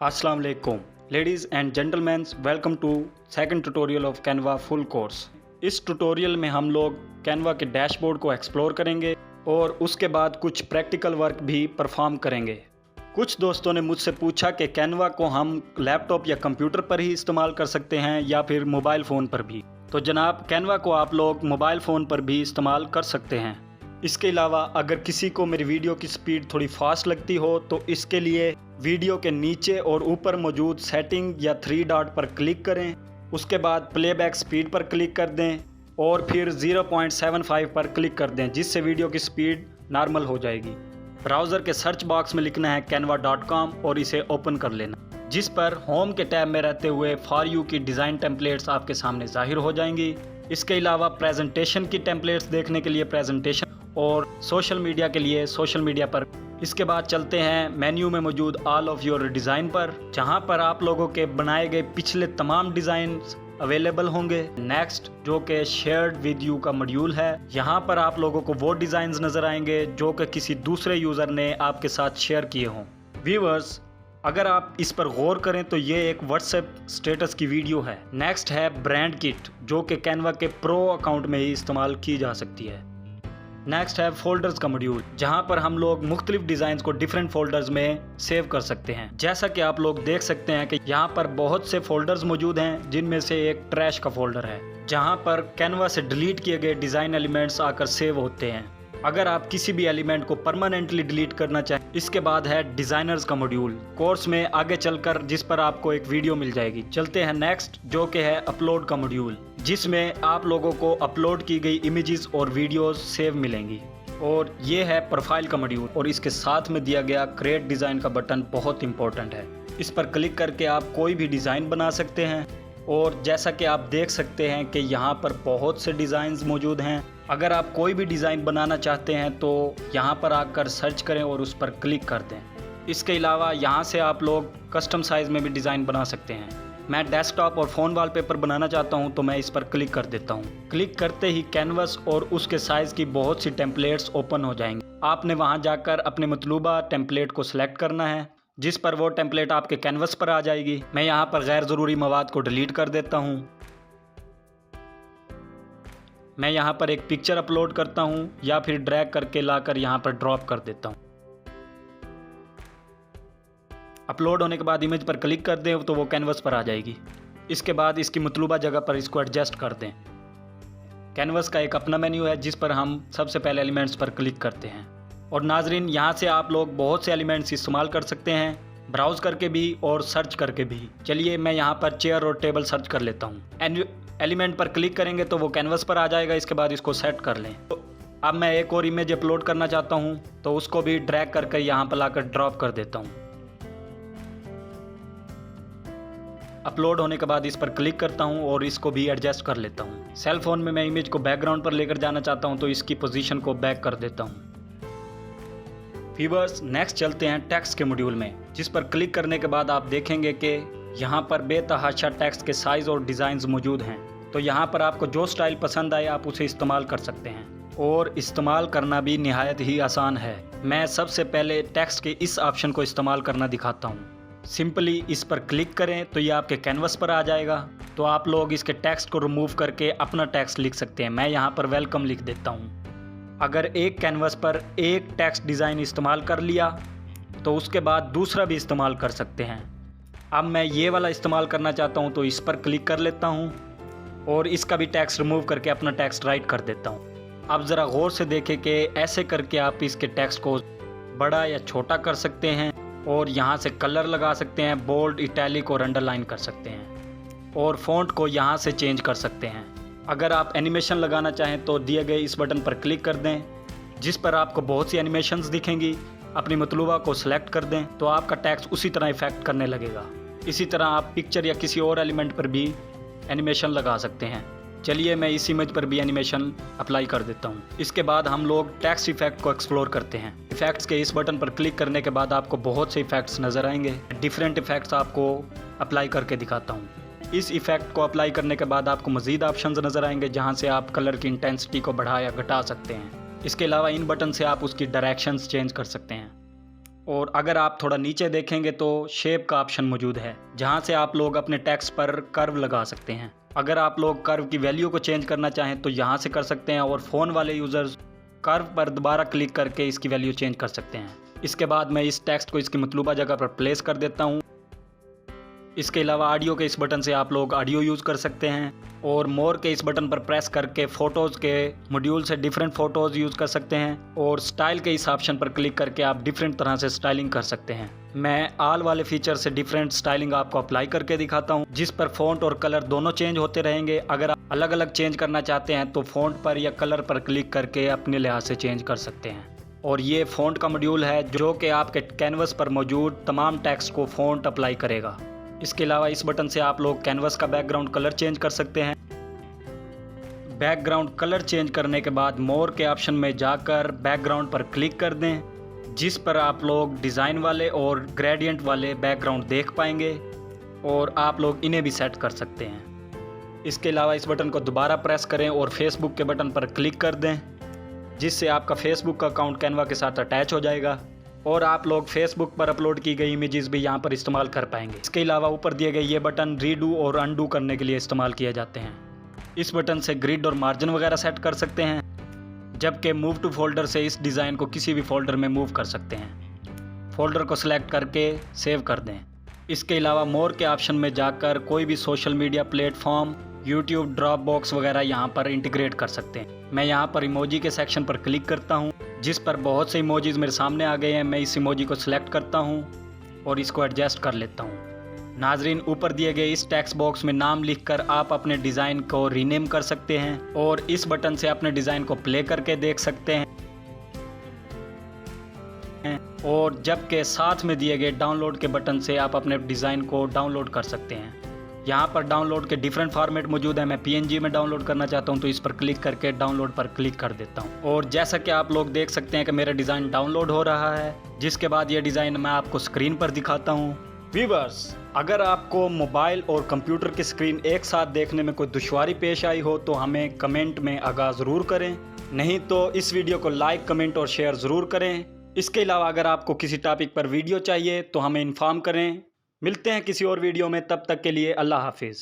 अस्सलाम वालेकुम ladies and gentleman, welcome to second tutorial of Canva full course. इस tutorial में हम लोग कैनवा के डैशबोर्ड को एक्सप्लोर करेंगे और उसके बाद कुछ प्रैक्टिकल वर्क भी परफॉर्म करेंगे। कुछ दोस्तों ने मुझसे पूछा कि कैनवा को हम लैपटॉप या कंप्यूटर पर ही इस्तेमाल कर सकते हैं या फिर मोबाइल फ़ोन पर भी। तो जनाब, कैनवा को आप लोग मोबाइल फ़ोन पर भी इस्तेमाल कर सकते हैं। इसके अलावा अगर किसी को मेरी वीडियो की स्पीड थोड़ी फास्ट लगती हो तो इसके लिए वीडियो के नीचे और ऊपर मौजूद सेटिंग या 3 डॉट पर क्लिक करें, उसके बाद प्लेबैक स्पीड पर क्लिक कर दें और फिर 0.75 पर क्लिक कर दें, जिससे वीडियो की स्पीड नॉर्मल हो जाएगी। ब्राउज़र के सर्च बॉक्स में लिखना है canva.com और इसे ओपन कर लेना, जिस पर होम के टैब में रहते हुए फॉर यू की डिज़ाइन टेम्पलेट्स आपके सामने ज़ाहिर हो जाएंगी। इसके अलावा प्रेजेंटेशन की टेम्पलेट्स देखने के लिए प्रेजेंटेशन और सोशल मीडिया के लिए सोशल मीडिया पर। इसके बाद चलते हैं मेन्यू में मौजूद ऑल ऑफ योर डिज़ाइन पर, जहां पर आप लोगों के बनाए गए पिछले तमाम डिज़ाइन अवेलेबल होंगे। नेक्स्ट, जो कि शेयर्ड विद यू का मॉड्यूल है, यहाँ पर आप लोगों को वो डिज़ाइंस नज़र आएंगे जो कि किसी दूसरे यूज़र ने आपके साथ शेयर किए हों। व्यूअर्स, अगर आप इस पर गौर करें तो ये एक व्हाट्सएप स्टेटस की वीडियो है। नेक्स्ट है ब्रांड किट, जो कि कैनवा के प्रो अकाउंट में ही इस्तेमाल की जा सकती है। नेक्स्ट है फोल्डर्स का मॉड्यूल, जहां पर हम लोग मुख्तलिफ डिज़ाइंस को डिफरेंट फोल्डर्स में सेव कर सकते हैं। जैसा कि आप लोग देख सकते हैं कि यहाँ पर बहुत से फोल्डर्स मौजूद हैं, जिनमें से एक ट्रैश का फोल्डर है, जहां पर कैनवा से डिलीट किए गए डिज़ाइन एलिमेंट्स आकर सेव होते हैं। अगर आप किसी भी एलिमेंट को परमानेंटली डिलीट करना चाहें। इसके बाद है डिज़ाइनर्स का मॉड्यूल, कोर्स में आगे चलकर जिस पर आपको एक वीडियो मिल जाएगी। चलते हैं नेक्स्ट, जो कि है अपलोड का मॉड्यूल, जिसमें आप लोगों को अपलोड की गई इमेजेस और वीडियोस सेव मिलेंगी। और ये है प्रोफाइल का मॉड्यूल, और इसके साथ में दिया गया क्रिएट डिज़ाइन का बटन बहुत इंपॉर्टेंट है। इस पर क्लिक करके आप कोई भी डिज़ाइन बना सकते हैं। और जैसा कि आप देख सकते हैं कि यहाँ पर बहुत से डिज़ाइंस मौजूद हैं। अगर आप कोई भी डिज़ाइन बनाना चाहते हैं तो यहाँ पर आकर सर्च करें और उस पर क्लिक कर दें। इसके अलावा यहाँ से आप लोग कस्टम साइज़ में भी डिज़ाइन बना सकते हैं। मैं डेस्कटॉप और फ़ोन वॉलपेपर बनाना चाहता हूँ तो मैं इस पर क्लिक कर देता हूँ। क्लिक करते ही कैनवस और उसके साइज़ की बहुत सी टेम्पलेट्स ओपन हो जाएंगी। आपने वहाँ जाकर अपने मतलूबा टेम्पलेट को सिलेक्ट करना है, जिस पर वो टेम्पलेट आपके कैनवस पर आ जाएगी। मैं यहाँ पर गैर ज़रूरी मवाद को डिलीट कर देता हूँ। मैं यहाँ पर एक पिक्चर अपलोड करता हूँ या फिर ड्रैग करके लाकर यहाँ पर ड्रॉप कर देता हूँ। अपलोड होने के बाद इमेज पर क्लिक कर दें तो वो कैनवस पर आ जाएगी। इसके बाद इसकी मतलूबा जगह पर इसको एडजस्ट कर दें। कैनवस का एक अपना मेन्यू है, जिस पर हम सबसे पहले एलिमेंट्स पर क्लिक करते हैं। और नाजरीन, यहाँ से आप लोग बहुत से एलिमेंट्स इस्तेमाल कर सकते हैं, ब्राउज़ करके भी और सर्च करके भी। चलिए मैं यहाँ पर चेयर और टेबल सर्च कर लेता हूँ। एलिमेंट पर क्लिक करेंगे तो वो कैनवस पर आ जाएगा। इसके बाद इसको सेट कर लें। तो अब मैं एक और इमेज अपलोड करना चाहता हूँ तो उसको भी ड्रैग करके यहाँ पर लाकर ड्रॉप कर देता हूँ। अपलोड होने के बाद इस पर क्लिक करता हूँ और इसको भी एडजस्ट कर लेता हूँ। सेल फोन में मैं इमेज को बैकग्राउंड पर लेकर जाना चाहता हूँ तो इसकी पोजीशन को बैक कर देता हूँ। व्यूअर्स, नेक्स्ट चलते हैं टेक्स्ट के मॉड्यूल में, जिस पर क्लिक करने के बाद आप देखेंगे कि यहाँ पर बेतहाशा टेक्स्ट के साइज़ और डिज़ाइंस मौजूद हैं। तो यहाँ पर आपको जो स्टाइल पसंद आए आप उसे इस्तेमाल कर सकते हैं, और इस्तेमाल करना भी निहायत ही आसान है। मैं सबसे पहले टेक्स्ट के इस ऑप्शन को इस्तेमाल करना दिखाता हूँ। सिंपली इस पर क्लिक करें तो ये आपके कैनवस पर आ जाएगा। तो आप लोग इसके टेक्स्ट को रिमूव करके अपना टेक्स्ट लिख सकते हैं। मैं यहाँ पर वेलकम लिख देता हूँ। अगर एक कैनवस पर एक टेक्स्ट डिज़ाइन इस्तेमाल कर लिया तो उसके बाद दूसरा भी इस्तेमाल कर सकते हैं। अब मैं ये वाला इस्तेमाल करना चाहता हूँ तो इस पर क्लिक कर लेता हूँ और इसका भी टेक्स्ट रिमूव करके अपना टेक्स्ट राइट कर देता हूँ। अब ज़रा गौर से देखें कि ऐसे करके आप इसके टेक्स्ट को बड़ा या छोटा कर सकते हैं, और यहाँ से कलर लगा सकते हैं, बोल्ड, इटैलिक और अंडरलाइन कर सकते हैं, और फ़ॉन्ट को यहाँ से चेंज कर सकते हैं। अगर आप एनिमेशन लगाना चाहें तो दिए गए इस बटन पर क्लिक कर दें, जिस पर आपको बहुत सी एनिमेशंस दिखेंगी। अपनी मतलूबा को सिलेक्ट कर दें तो आपका टेक्स्ट उसी तरह इफेक्ट करने लगेगा। इसी तरह आप पिक्चर या किसी और एलिमेंट पर भी एनिमेशन लगा सकते हैं। चलिए मैं इस इमेज पर भी एनिमेशन अप्लाई कर देता हूँ। इसके बाद हम लोग टेक्स्ट इफेक्ट को एक्सप्लोर करते हैं। इफेक्ट्स के इस बटन पर क्लिक करने के बाद आपको बहुत से इफेक्ट्स नज़र आएंगे। डिफरेंट इफेक्ट्स आपको अप्लाई करके दिखाता हूँ। इस इफेक्ट को अप्लाई करने के बाद आपको मज़ीद ऑप्शंस नज़र आएंगे, जहाँ से आप कलर की इंटेंसिटी को बढ़ा या घटा सकते हैं। इसके अलावा इन बटन से आप उसकी डायरेक्शंस चेंज कर सकते हैं। और अगर आप थोड़ा नीचे देखेंगे तो शेप का ऑप्शन मौजूद है, जहां से आप लोग अपने टेक्स्ट पर कर्व लगा सकते हैं। अगर आप लोग कर्व की वैल्यू को चेंज करना चाहें तो यहां से कर सकते हैं, और फ़ोन वाले यूज़र्स कर्व पर दोबारा क्लिक करके इसकी वैल्यू चेंज कर सकते हैं। इसके बाद मैं इस टेक्स्ट को इसकी मतलूबा जगह पर प्लेस कर देता हूँ। इसके अलावा ऑडियो के इस बटन से आप लोग ऑडियो यूज़ कर सकते हैं, और मोर के इस बटन पर प्रेस करके फ़ोटोज़ के मॉड्यूल से डिफरेंट फ़ोटोज़ यूज़ कर सकते हैं, और स्टाइल के इस ऑप्शन पर क्लिक करके आप डिफरेंट तरह से स्टाइलिंग कर सकते हैं। मैं ऑल वाले फीचर से डिफरेंट स्टाइलिंग आपको अप्लाई करके दिखाता हूँ, जिस पर फ़ॉन्ट और कलर दोनों चेंज होते रहेंगे। अगर आप अलग अलग चेंज करना चाहते हैं तो फ़ॉन्ट पर या कलर पर क्लिक करके अपने लिहाज से चेंज कर सकते हैं। और ये फ़ॉन्ट का मॉड्यूल है जो कि आपके कैनवस पर मौजूद तमाम टेक्स्ट को फ़ॉन्ट अप्लाई करेगा। इसके अलावा इस बटन से आप लोग कैनवस का बैकग्राउंड कलर चेंज कर सकते हैं। बैकग्राउंड कलर चेंज करने के बाद मोर के ऑप्शन में जाकर बैकग्राउंड पर क्लिक कर दें, जिस पर आप लोग डिज़ाइन वाले और ग्रेडियंट वाले बैकग्राउंड देख पाएंगे, और आप लोग इन्हें भी सेट कर सकते हैं। इसके अलावा इस बटन को दोबारा प्रेस करें और फेसबुक के बटन पर क्लिक कर दें, जिससे आपका फेसबुक का अकाउंट कैनवा के साथ अटैच हो जाएगा, और आप लोग फेसबुक पर अपलोड की गई इमेजेस भी यहाँ पर इस्तेमाल कर पाएंगे। इसके अलावा ऊपर दिए गए ये बटन रीडू और अनडू करने के लिए इस्तेमाल किए जाते हैं। इस बटन से ग्रिड और मार्जिन वगैरह सेट कर सकते हैं, जबकि मूव टू फोल्डर से इस डिज़ाइन को किसी भी फोल्डर में मूव कर सकते हैं। फोल्डर को सिलेक्ट करके सेव कर दें। इसके अलावा मोर के ऑप्शन में जाकर कोई भी social media platform, YouTube, drop box वगैरह यहाँ पर इंटीग्रेट कर सकते हैं। मैं यहाँ पर इमोजी के सेक्शन पर क्लिक करता हूँ, जिस पर बहुत से इमोजीज मेरे सामने आ गए हैं। मैं इस इमोजी को सिलेक्ट करता हूँ और इसको एडजस्ट कर लेता हूँ। नाजरीन, ऊपर दिए गए इस टेक्स्ट बॉक्स में नाम लिखकर आप अपने डिज़ाइन को रीनेम कर सकते हैं, और इस बटन से अपने डिज़ाइन को प्ले करके देख सकते हैं, और जबकि साथ में दिए गए डाउनलोड के बटन से आप अपने डिज़ाइन को डाउनलोड कर सकते हैं। यहाँ पर डाउनलोड के डिफरेंट फॉर्मेट मौजूद है। मैं PNG में डाउनलोड करना चाहता हूँ तो इस पर क्लिक करके डाउनलोड पर क्लिक कर देता हूँ, और जैसा कि आप लोग देख सकते हैं कि मेरा डिज़ाइन डाउनलोड हो रहा है, जिसके बाद ये डिज़ाइन मैं आपको स्क्रीन पर दिखाता हूँ। व्यूअर्स, अगर आपको मोबाइल और कंप्यूटर की स्क्रीन एक साथ देखने में कोई दुश्वारी पेश आई हो तो हमें कमेंट में आगाह ज़रूर करें, नहीं तो इस वीडियो को लाइक, कमेंट और शेयर ज़रूर करें। इसके अलावा अगर आपको किसी टॉपिक पर वीडियो चाहिए तो हमें इन्फॉर्म करें। मिलते हैं किसी और वीडियो में, तब तक के लिए अल्लाह हाफिज़।